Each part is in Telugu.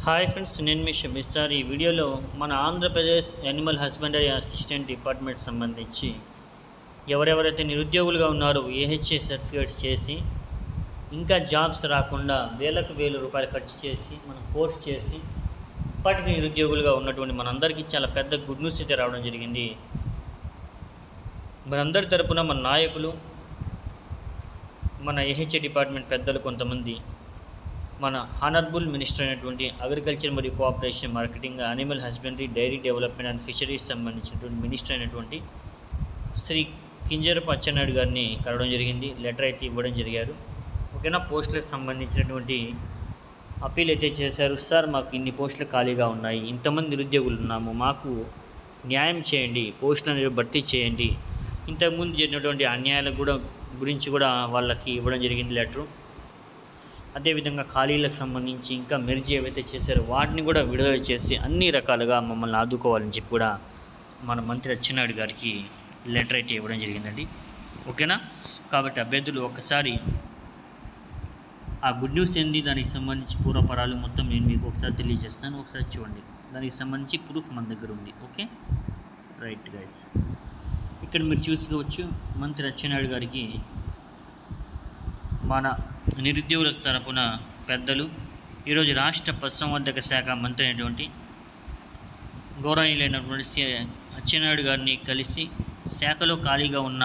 హాయ్ ఫ్రెండ్స్, నేను మీ షబీర్ సార్. ఈ వీడియోలో మన Andhra Pradesh animal husbandry assistant department సంబంధించి ఎవరెవరైతే నిరుద్యోగులుగా ఉన్నారో ఏహెచ్ఏ సర్టిఫికేట్స్ చేసి ఇంకా జాబ్స్ రాకుండా వేలకు వేల రూపాయలు ఖర్చు చేసి మనం కోర్స్ చేసి ఇప్పటికీ నిరుద్యోగులుగా ఉన్నటువంటి మనందరికీ చాలా పెద్ద గుడ్ న్యూస్ అయితే రావడం జరిగింది. మనందరి తరపున మన నాయకులు, మన ఏహెచ్ఏ డిపార్ట్మెంట్ పెద్దలు, కొంతమంది మన హానరబుల్ మినిస్టర్ అయినటువంటి అగ్రికల్చర్ మరియు cooperation, marketing, animal husbandry, dairy development and fisheries సంబంధించినటువంటి మినిస్టర్ అయినటువంటి శ్రీ కింజరపు అచ్చెన్నాయుడు గారిని కలవడం జరిగింది. లెటర్ అయితే ఇవ్వడం జరిగారు. ఓకేనా. పోస్టులకు సంబంధించినటువంటి అప్పీల్ అయితే చేశారు. సార్, మాకు ఇన్ని పోస్టులు ఖాళీగా ఉన్నాయి, ఇంతమంది నిరుద్యోగులు ఉన్నాము, మాకు న్యాయం చేయండి, పోస్టులు అనేవి భర్తీ చేయండి. ఇంతకుముందు జరిగినటువంటి అన్యాయాల గురించి కూడా వాళ్ళకి ఇవ్వడం జరిగింది లెటరు. అదేవిధంగా ఖాళీలకు సంబంధించి ఇంకా మెర్జ్ ఏవైతే చేశారో వాటిని కూడా విడుదల చేసి అన్ని రకాలుగా మమ్మల్ని ఆదుకోవాలని చెప్పి కూడా మన మంత్రి అచ్చెన్నాయుడు గారికి లెటర్ అయితే ఇవ్వడం జరిగిందండి. ఓకేనా. కాబట్టి అభ్యర్థులు ఒకసారి ఆ గుడ్ న్యూస్ ఏంది, దానికి సంబంధించి పూర్వపరాలు మొత్తం నేను మీకు ఒకసారి తెలియజేస్తాను. ఒకసారి చూడండి. దానికి సంబంధించి ప్రూఫ్ మన దగ్గర ఉంది. Okay, right guys. ఇక్కడ మీరు చూసుకోవచ్చు, మంత్రి అచ్చెన్నాయుడు గారికి మన నిరుద్యోగుల తరపున పెద్దలు ఈరోజు రాష్ట్ర పశుసంవర్ధక శాఖ మంత్రి అయినటువంటి గౌరవనీయులైనటువంటి అచ్చెన్నాయుడు గారిని కలిసి శాఖలో ఖాళీగా ఉన్న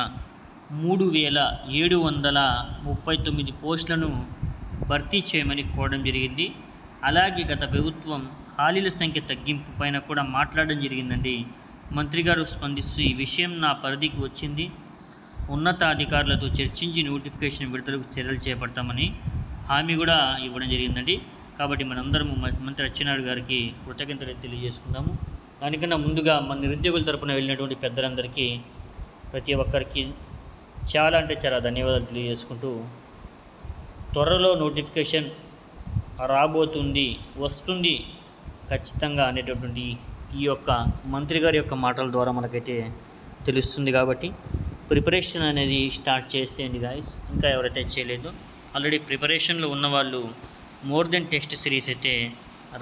3739 పోస్టులను భర్తీ చేయమని కోరడం జరిగింది. అలాగే గత ప్రభుత్వం ఖాళీల సంఖ్య తగ్గింపు పైన కూడా మాట్లాడడం జరిగిందండి. మంత్రి గారు స్పందిస్తూ, ఈ విషయం నా పరిధికి వచ్చింది, ఉన్నతాధికారులతో చర్చించి నోటిఫికేషన్ విడుదలకు చర్యలు చేపడతామని హామీ కూడా ఇవ్వడం జరిగిందండి. కాబట్టి మనందరము మంత్రి అచ్చెన్నాయుడు గారికి కృతజ్ఞతలు తెలియజేసుకుందాము. దానికన్నా ముందుగా మన నిరుద్యోగుల తరపున వెళ్ళినటువంటి పెద్దలందరికీ, ప్రతి ఒక్కరికి చాలా అంటే చాలా ధన్యవాదాలు తెలియజేసుకుంటూ, త్వరలో నోటిఫికేషన్ రాబోతుంది, వస్తుంది ఖచ్చితంగా అనేటటువంటి ఈ యొక్క మంత్రి గారి యొక్క మాటల ద్వారా మనకైతే తెలుస్తుంది. కాబట్టి ప్రిపరేషన్ అనేది స్టార్ట్ చేసేయండి గాయస్. ఇంకా ఎవరైతే చేయలేదో ఆల్రెడీ ప్రిపరేషన్లో ఉన్నవాళ్ళు మోర్ దెన్ టెస్ట్ సిరీస్ అయితే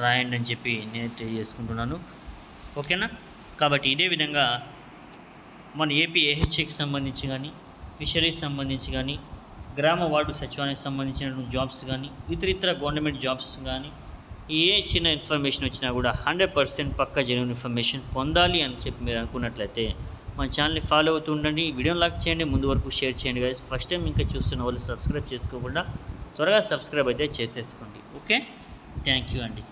రాయండి అని చెప్పి నేను తెలియజేసుకుంటున్నాను. ఓకేనా. కాబట్టి ఇదే విధంగా మన ఏపీ ఏహెచ్ఏకి సంబంధించి కానీ, ఫిషరీస్ సంబంధించి కానీ, గ్రామ వార్డు సచివాలయానికి సంబంధించిన జాబ్స్ కానీ, ఇతర గవర్నమెంట్ జాబ్స్ కానీ, ఏ చిన్న ఇన్ఫర్మేషన్ వచ్చినా కూడా 100% పక్కా జెన్యూన్ ఇన్ఫర్మేషన్ పొందాలి అని చెప్పి మీరు అనుకున్నట్లయితే మన ఛానల్ని ఫాలో అవుతూ ఉండండి. వీడియోని లైక్ చేయండి, ముందు వరకు షేర్ చేయండి గైస్. ఫస్ట్ టైం ఇంకా చూస్తున్న వాళ్ళు సబ్స్క్రైబ్ చేసుకోకుండా త్వరగా సబ్స్క్రైబ్ అయితే చేసేసుకోండి. ఓకే, థ్యాంక్ యూ అండి.